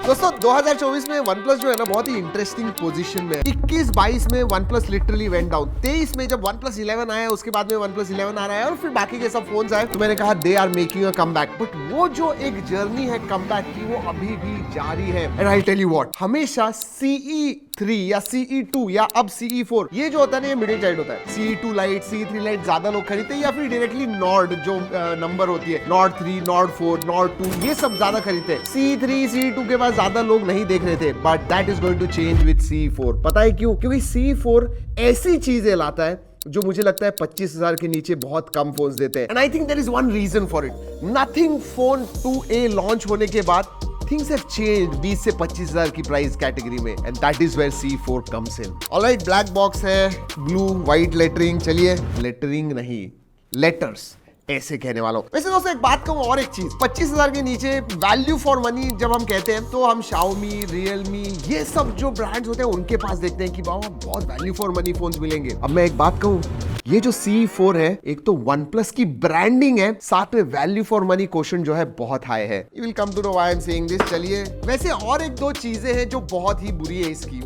दोस्तों 2024 में OnePlus जो है ना बहुत ही इंटरेस्टिंग पोजीशन में है। 21-22 में OnePlus लिटरली वेंट डाउन। 23 में जब OnePlus 11 आया, उसके बाद में OnePlus 11 आ रहा है और फिर बाकी के सब फोन्स आए, तो मैंने कहा they are making a comeback. But वो जो एक जर्नी है कमबैक की, वो अभी भी जारी है। And I tell you what, हमेशा CE3 या CE2 या अब CE4 ये जो होता है ना, ये मिडिल चाइल्ड होता है। CE2 लाइट, CE3 लाइट ज्यादा लोग खरीदते हैं, या फिर डायरेक्टली नॉर्ड जो नंबर होती है, नॉर्ड 3, नॉर्ड 4, नॉर्ड 2, ये सब ज्यादा खरीदते हैं। CE3, CE2 के बाद ज्यादा लोग नहीं देख रहे थे, but that is going to change with CE4। पता है क्यों? क्योंकि CE4 ऐसी चीजें लाता है जो मुझे लगता है 25,000 के नीचे बहुत कम फोन्स देते हैं। And I think there is one reason for it. Nothing phone 2A launch होने के बाद things have changed 20 से 25,000 की प्राइस कैटेगरी में, and that is where CE4 comes in. Alright, black box है, ब्लू व्हाइट लेटरिंग। चलिए, lettering नहीं, letters ऐसे कहने वाला हूं। वैसे दोस्तों एक बात कहूं और एक चीज, 25,000 के नीचे वैल्यू फॉर मनी जब हम कहते हैं तो हम Xiaomi, Realme, ये सब जो ब्रांड्स होते हैं उनके पास देखते हैं कि बाबा बहुत वैल्यू फॉर मनी फोन्स मिलेंगे। अब मैं एक बात कहूं, ये जो CE4 है, एक तो OnePlus की ब्रांडिंग है, साथ में वैल्यू फॉर मनी क्वोशंट जो है बहुत हाई है। You will come to know why I'm saying this। चलिए, वैसे और एक दो चीजें हैं जो बहुत ही बुरी है इसकी,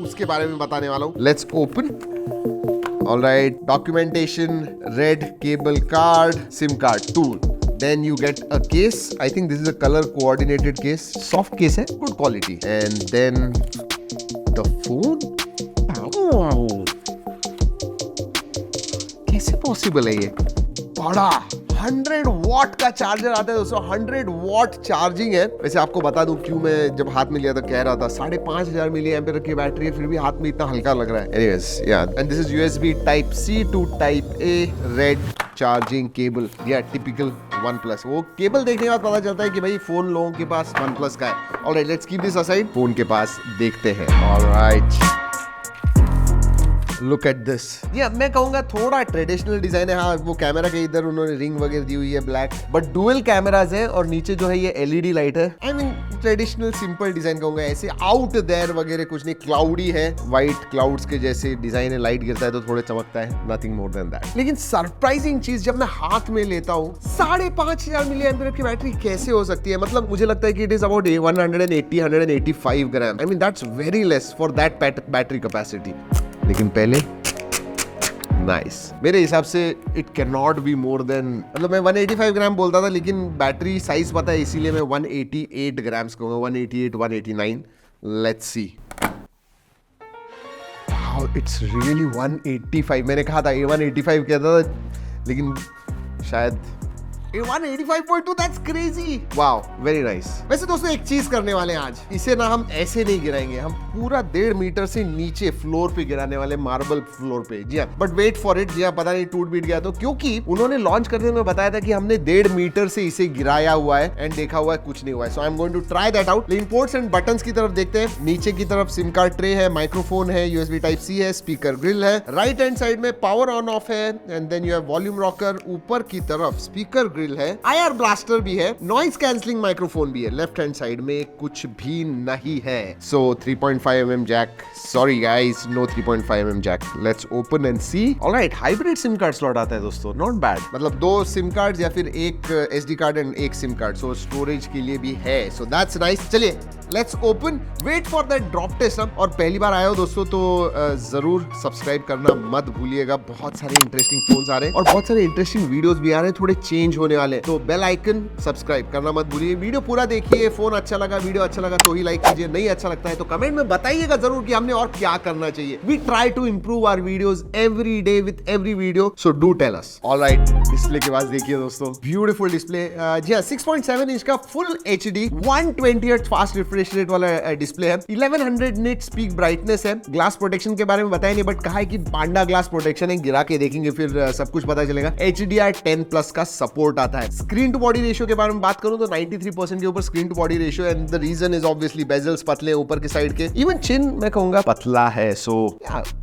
उसके बारे में बताने वाला हूं। Let's open। Alright, documentation, red cable card, SIM card tool. Then you get a case. I think this is a color coordinated case. Soft case है, good quality. And then the phone. Wow. कैसे possible है ये? बड़ा 100 what का charger आता है दोस्तों। 100 watt charging है। वैसे आपको बता दूं क्यों मैं जब हाथ में लिया तो कह रहा था 5,500 मिली एम्पियर की बैटरी है, फिर भी हाथ में इतना हल्का लग रहा है। एनीवेज, या and this is USB type C to type A red charging cable. या टिपिकल OnePlus। वो केबल देखने के बाद पता चलता है कि भाई फोन लोगों के पास OnePlus का है। Alright, let's keep this aside, phone के पास देखते हैं। Alright, look at this. या मैं कहूंगा थोड़ा ट्रेडिशनल डिजाइन है। हाँ, वो कैमरा के इधर उन्होंने रिंग वगैरह दी हुई है ब्लैक, बट डुअल कैमराज है और नीचे जो है ये LED लाइट है। I mean traditional simple design कहूंगा, ऐसे आउट देयर वगैरह कुछ नहीं। क्लाउडी है, व्हाइट क्लाउड्स के जैसे डिजाइन है, लाइट गिरता है तो थोड़े चमकता है, नथिंग मोर देन दैट। लेकिन सरप्राइजिंग चीज जब मैं हाथ में लेता हूँ, 5,500 मिली एम्पियर की बैटरी कैसे हो सकती है? मतलब मुझे लगता है कि it is about 185 gram. I mean that's very less for that battery capacity. लेकिन पहले नाइस, मेरे हिसाब से it can not be more than, मतलब मैं 185 ग्राम बोलता था, लेकिन बैटरी साइज पता है इसीलिए मैं 188 ग्राम्स कहूंगा। 188, 189। Let's see. Wow, it's really 185। मैंने कहा था 185 कहता था, लेकिन शायद 185.2, that's crazy. Wow, very nice. वैसे दोस्तों एक चीज करने वाले हैं आज, इसे ना हम ऐसे नहीं गिराएंगे, हम पूरा 1.5 मीटर से नीचे फ्लोर पे गिराने वाले, मार्बल फ्लोर पे। जी हाँ, बट वेट फॉर इट। जी हाँ, पता नहीं टूट बीट गया तो, क्योंकि उन्होंने लॉन्च करने में बताया था कि हमने 1.5 मीटर से इसे गिराया हुआ है एंड देखा हुआ है कुछ नहीं हुआ है। So I am going to try that out. लेकिन पोर्ट्स एंड बटन्स की तरफ देखते हैं। नीचे की तरफ सिम कार्ड ट्रे है, माइक्रोफोन है, USB टाइप C है, स्पीकर ग्रिल है। राइट हैंड साइड में पावर ऑन ऑफ है, and then you have volume rocker. ऊपर की तरफ स्पीकर ग्रिल है, IR ब्लास्टर भी है, नॉइज कैंसलिंग माइक्रोफोन भी है। लेफ्ट हैंड साइड में कुछ भी नहीं है। So 3.5 mm jack. Sorry guys, no 3.5 mm jack. Let's open and see. Alright, hybrid sim card slot आता है दोस्तों, नॉट बैड। मतलब 2 सिम कार्ड या फिर एक SD कार्ड एंड एक सिम कार्ड, सो स्टोरेज के लिए भी है। So that's nice. चलिए, let's open. Wait for that drop test. और पहली बार आए हो दोस्तों तो जरूर सब्सक्राइब करना मत भूलिएगा। बहुत सारे इंटरेस्टिंग फोन्स आ रहे हैं और बहुत सारे इंटरेस्टिंग वीडियोस भी आ रहे हैं, थोड़े चेंज होने वाले हैं। तो बेल आइकन सब्सक्राइब करना मत भूलिए। वीडियो पूरा देखिए। फोन अच्छा लगा, वीडियो अच्छा लगा तो ही लाइक कीजिए, नहीं अच्छा लगता है तो कमेंट में बताइएगा जरूर कि हमने और क्या करना चाहिए। We try to improve our videos every day with every video, so do tell us. Alright, display के पास देखिए दोस्तों, ब्यूटीफुल डिस्प्ले। जी हां, 6.7 इंच का full HD 120 hertz fast refresh rate वाला डिस्प्ले है। 1100 निट्स पीक ब्राइटनेस है। ग्लास प्रोटेक्शन के बारे में बताया नहीं, बट कहा है कि पांडा ग्लास प्रोटेक्शन है, गिरा के देखेंगे फिर सब कुछ पता चलेगा। HDR10+ का सपोर्ट आता है। स्क्रीन टू बॉडी रेशियो के बारे में बात करूं तो 93% के ऊपर screen to body ratio, and the reason is obviously bezels पतले ऊपर के साइड के, इवन चिन मैं कहूंगा पतला है। सो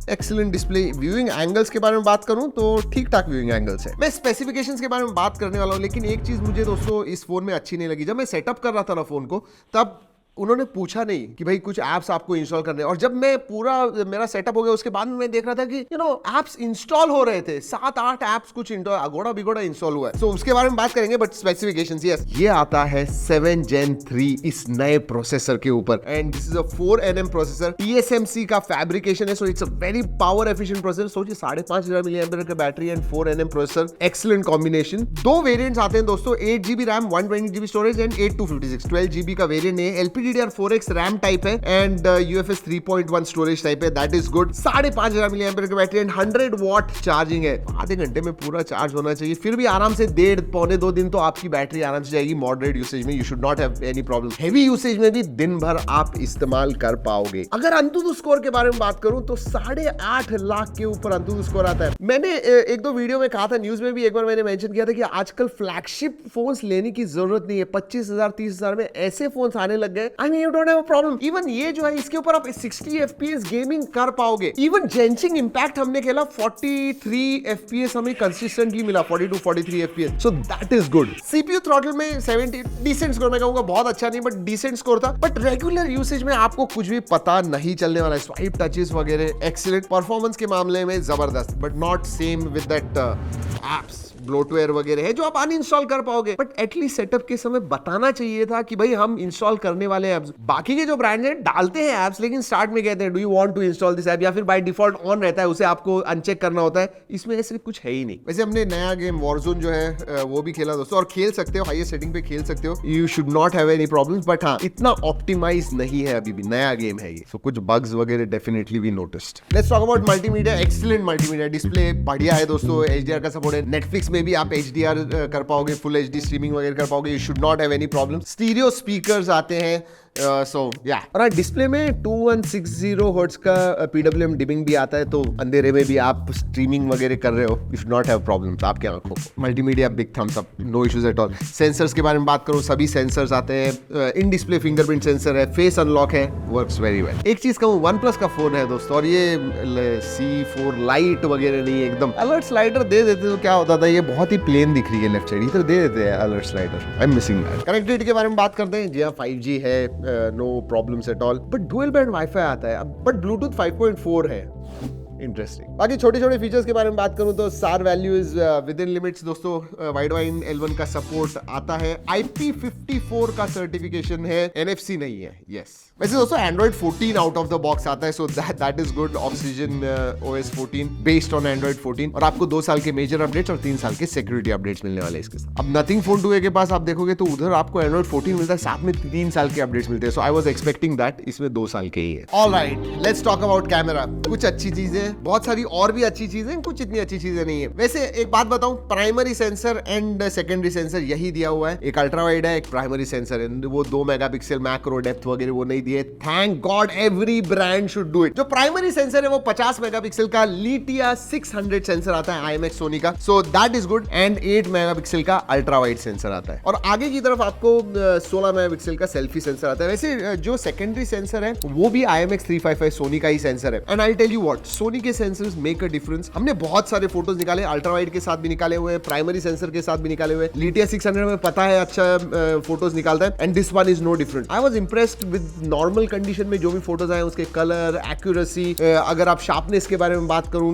एक्सीलेंट डिस्प्ले। व्यूइंग एंगल्स के बारे में बात करूं तो ठीक ठाक व्यूइंग एंगल्स है। मैं स्पेसिफिकेशंस के बारे में बात करने वाला हूं, लेकिन एक चीज मुझे दोस्तों इस फोन में अच्छी नहीं लगी। जब मैं सेटअप कर रहा था ना फोन को, तब उन्होंने पूछा नहीं कि भाई कुछ एप्स आपको इंस्टॉल करने, और जब मैं पूरा मेरा सेटअप हो गया उसके बाद मैं देख रहा था कि एप्स इंस्टॉल हो रहे थे, 7-8 एप्स कुछ अगोड़ा बिगोड़ा इंस्टॉल हुआ है। सो उसके बारे में बात करेंगे, बट स्पेसिफिकेशंस यस, ये आता है 7 Gen 3 इस नए प्रोसेसर के ऊपर, and this is a 4nm processor, TSMC का फैब्रिकेशन है, so it's a very power efficient processor. सोचिए 5500 mAh का battery and 4nm processor, excellent combination. दो वेरिएंट्स आते हैं दोस्तों, 8GB RAM 120GB storage and 8256 12GB का वेरिएंट है। LPDDR4X रैम टाइप है एंड UFS 3.1 स्टोरेज टाइप है, दैट इज गुड। 5500 mAh का बैटरी एंड 100 वॉट चार्जिंग है, आधे घंटे में पूरा चार्ज होना चाहिए, फिर भी आराम से 1.5-2 दिन तो आपकी बैटरी आराम से जाएगी। मॉडरेट यूसेज में you should not have any problem, heavy usage में भी दिन भर आप इस्तेमाल कर पाओगे। अगर अंतुतु स्कोर के बारे में बात करूं तो 8.5 लाख के ऊपर अंतुतु स्कोर आता है। मैंने एक दो वीडियो में कहा था, न्यूज में भी एक बार मैंने मेंशन किया था कि आजकल फ्लैगशिप फोन्स लेने की जरूरत नहीं है, 25,000-30,000 में ऐसे फोन्स आने लग गए। I mean you don't have a problem. Even ये जो है इसके ऊपर आप 60 FPS गेमिंग कर पाओगे। इवन जेंशिंग इंपैक्ट हमने खेला 43 FPS हमें कंसिस्टेंटली मिला, 42-43 FPS, so that is good. CPU throttle में 70 डिसेंट स्कोर, मैं कहूंगा बहुत अच्छा नहीं बट डिसेंट स्कोर था, बट रेगुलर यूसेज में आपको कुछ भी पता नहीं चलने वाला है। स्वाइप टचेस वगैरह एक्सीलेंट, परफॉर्मेंस के मामले में जबरदस्त, but not same with that apps bloatware वगैरह है जो आप अनइंस्टॉल कर पाओगे, बट एटलीस्ट सेटअप के समय बताना चाहिए था कि भाई हम इंस्टॉल करने वाले एप्स। बाकी के जो ब्रांड है डालते हैं एप्स, लेकिन स्टार्ट में कहते हैं do you want to install this app, या फिर बाय डिफॉल्ट ऑन रहता है, उसे आपको अनचेक करना होता है। इसमें ऐसे कुछ है ही नहीं। वैसे हमने नया गेम वॉरजोन जो है वो भी खेला दोस्तों, और खेल सकते हो, हाईएस्ट सेटिंग पे खेल सकते हो, you should not have any problems, but हाँ इतना ऑप्टिमाइज नहीं है, अभी भी नया गेम है ये, सो कुछ बग्स वगैरह definitely we noticed. Let's talk about multimedia, excellent multimedia, display बढ़िया है दोस्तों, HDR का सपोर्ट है, नेटफ्लिक्स में भी आप HDR कर पाओगे, फुल HD स्ट्रीमिंग वगैरह कर पाओगे, you should not have any problem. Stereo speakers आते हैं, सो या, और डिस्प्ले में 2160 हर्ट्ज का PWM डिमिंग भी आता है, तो अंधेरे में भी आप स्ट्रीमिंग वगैरह कर रहे हो, you should not have problems आपके आंखों को। Multimedia big thumbs up, no issues at all. Sensors के बारे में बात करूं, सभी सेंसर्स आते हैं, इन डिस्प्ले फिंगरप्रिंट सेंसर है, फेस अनलॉक है, वर्क्स वेरी वेल। एक चीज कहूं, OnePlus का फोन है दोस्तों, और ये C4 लाइट वगैरह नहीं है, एकदम अलर्ट स्लाइडर दे देते तो क्या होता था, ये बहुत ही प्लेन दिख रही है लेफ्ट साइड, इधर दे देते हैं alert slider, I am missing that. Connectivity के बारे में बात करते हैं, जी हाँ 5G है, no problems at all, but dual band WiFi आता है, बट ब्लूटूथ 5.4 है, इंटरेस्टिंग। बाकी छोटे छोटे फीचर्स के बारे में बात करूं तो SAR value is with in limits दोस्तों, वाइडवाइन L1 का सपोर्ट आता है, IP54 का सर्टिफिकेशन है, NFC नहीं है, यस। वैसे दोस्तों Android 14 out of the box आता है, so that is good. Oxygen OS 14 based on Android 14, और आपको 2 साल के मेजर अपडेट्स और 3 साल के सिक्योरिटी अपडेट्स मिलने वाले हैं इसके साथ। अब Nothing Phone 2a के पास आप देखोगे तो उधर आपको Android 14 मिलता है, साथ में 3 साल के अपडेट्स मिलते हैं, सो आई वाज एक्सपेक्टिंग दैट, इसमें 2 साल के ही है। Alright, let's talk about camera. कुछ अच्छी चीजें, बहुत सारी और भी अच्छी चीजें, कुछ इतनी अच्छी चीजें नहीं है। वैसे एक बात बताऊं, primary sensor and secondary sensor यही दिया हुआ है, एक अल्ट्रा वाइड है, एक प्राइमरी सेंसर है, वो 2 मेगापिक्सल मैक्रो डेप्थ वगैरह वो नहीं दिए, thank God, every brand should do it. जो प्राइमरी सेंसर है वो 50 मेगापिक्सल का लिटिया 600 सेंसर आता है IMX सोनी का, so that is good, and 8 megapixel का अल्ट्रा वाइड सेंसर आता है, और आगे की तरफ आपको 16 मेगापिक्सल का सेल्फी सेंसर आता है। वैसे जो सेकेंडरी सेंसर है वो भी IMX 355 सोनी का ही सेंसर है, and I tell you what, Sony के सेंसर्स मेक अ डिफरेंस। हमने बहुत सारे फोटोज निकाले, अल्ट्रा वाइड के साथ भी निकाले हुए हैं, प्राइमरी सेंसर के साथ भी निकाले हुए हैं, लिटिया 600 में पता है अच्छा फोटोज निकालता है, and this one is no different. I was impressed with normal condition में जो भी फोटोज आए, उसके कलर, एक्यूरेसी, अगर आप शार्पनेस के बारे में बात करूं,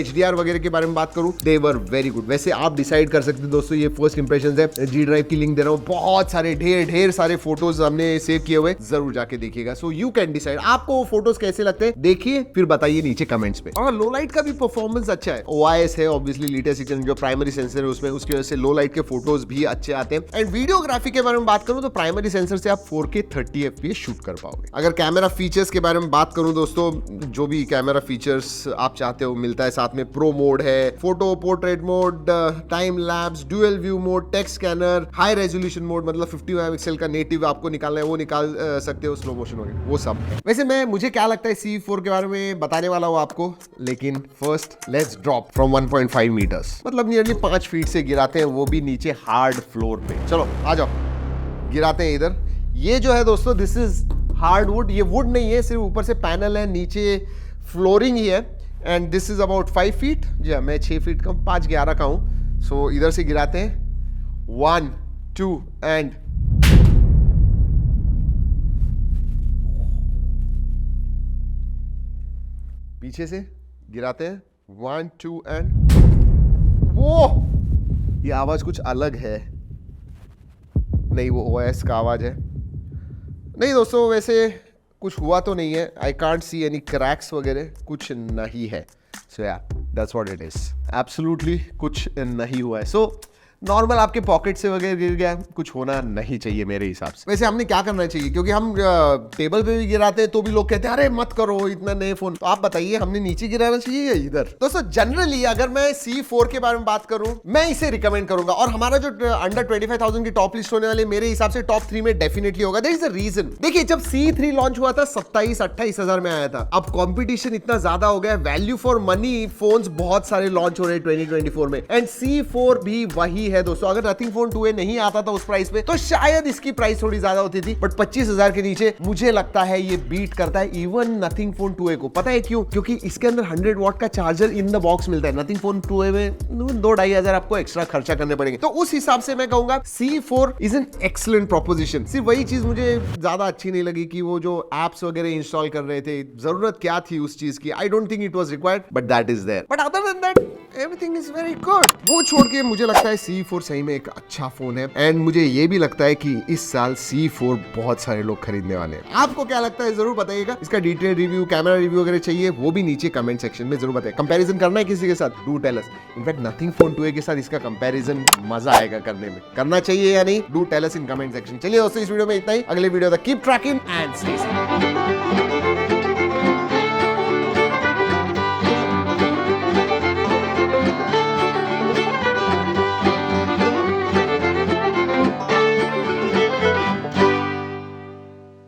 HDR वगैरह के बारे में बात करूं, दे वर वेरी गुड। वैसे आप डिसाइड कर सकते हैं दोस्तों, ये फर्स्ट इंप्रेशंस है, G ड्राइव की लिंक दे रहा हूं, बहुत सारे ढेर सारे फोटोज हमने सेव किए हुए, जरूर जाके देखिएगा, सो यू कैन डिसाइड आपको फोटोज कैसे लगते हैं, देखिए फिर बताइए नीचे कमेंट्स पे। और लो लाइट का भी परफॉर्मेंस अच्छा है, OIS है ऑब्वियसली, लिटिया 600 जो प्राइमरी सेंसर है उसमें, उसकी वजह से लो लाइट के फोटोज भी अच्छे आते हैं। एंड वीडियोग्राफी के बारे में बात करूं तो प्राइमरी सेंसर से आप 4K 30 FPS शूट कर पाओगे। अगर कैमरा फीचर्स के बारे में बात करूं दोस्तों, जो भी कैमरा फीचर्स आप चाहते हो मिलता है, साथ में प्रो मोड है, photo portrait mode, time lapse, dual view mode, text scanner, high resolution mode, मतलब 50 मेगापिक्सल का नेटिव आपको निकालना है वो निकाल सकते हो, स्लो मोशन वगैरह वो सब है। वैसे मुझे क्या लगता है C4 के बारे में बताने वाला हूं आपको, लेकिन first let's drop from 1.5 metres, मतलब नियरली 5 फीट से गिराते हैं, वो भी नीचे हार्ड फ्लोर पे। चलो आ जाओ, गिराते हैं इधर। ये जो है दोस्तों, दिस इज हार्डवुड, ये वुड नहीं है, सिर्फ ऊपर से पैनल है, नीचे फ्लोरिंग ही है, and this is about 5 feet. जी हाँ, मैं 6 फीट का हूँ, 5-11 का हूँ, सो इधर से गिराते हैं, 1 2 एंड पीछे से गिराते हैं 1 2 एंड वो ये आवाज कुछ अलग है। नहीं, वो OS का आवाज है। नहीं दोस्तों, वैसे कुछ हुआ तो नहीं है। I can't see any cracks वगैरह, कुछ नहीं है। सो या that's what it is. Absolutely कुछ नहीं हुआ है। सो नॉर्मल आपके पॉकेट से वगैरह गिर गया, कुछ होना नहीं चाहिए मेरे हिसाब से। वैसे हमने क्या करना चाहिए, क्योंकि हम टेबल पे भी गिराते हैं तो भी लोग कहते हैं अरे मत करो इतना नए फोन। तो आप बताइए, हमने नीचे गिराना चाहिए या इधर? दोस्तों जनरली अगर मैं C4 के बारे में बात करूं, मैं इसे रिकमेंड करूंगा। और हमारा जो अंडर 25,000 की टॉप लिस्ट होने वाले, मेरे हिसाब से टॉप 3 में डेफिनेटली होगा। There is a reason. देखिए, जब C3 लॉन्च हुआ था 27-28 हजार में आया था। अब कॉम्पिटिशन इतना ज्यादा हो गया, वैल्यू फॉर मनी फोन्स बहुत सारे लॉन्च हो रहे हैं 2024 में, एंड C4 भी वही है दोस्तों। अगर नथिंग फोन 2A नहीं आता था उस प्राइस पे तो शायद इसकी प्राइस थोड़ी ज्यादा होती थी, बट 25,000 के नीचे मुझे लगता है ये बीट करता है इवन नथिंग फोन 2A को। पता है क्यों? क्योंकि इसके अंदर 100 वॉट का चार्जर इन द बॉक्स मिलता है। नथिंग फोन 2A में 2-2.5 हजार आपको एक्स्ट्रा खर्चा करने पड़ेंगे। तो उस हिसाब से मैं कहूंगा C4 is an excellent proposition. सिर्फ वही चीज मुझे ज्यादा अच्छी नहीं लगी कि वो जो एप्स वगैरह इंस्टॉल कर रहे थे, जरूरत क्या थी उस चीज की? I don't think it was required, but that is there. But other than that everything is very good. वो छोड़ के मुझे लगता है C4 सही में एक अच्छा फोन है, एंड मुझे ये भी लगता है कि इस साल C4 बहुत सारे लोग खरीदने वाले हैं। आपको क्या लगता है जरूर बताइएगा। इसका डिटेल रिव्यू, कैमरा रिव्यू वगैरह चाहिए, वो भी नीचे कमेंट सेक्शन में जरूर बताइए। कंपैरिजन करना है किसी के साथ, do tell us. In fact nothing phone 2A के साथ इसका कंपैरिजन मजा आएगा करने में। करना चाहिए या नहीं, do tell us in comment section. चलिए दोस्तों, इस वीडियो में इतना ही। अगले वीडियो तक keep trekking and stay safe.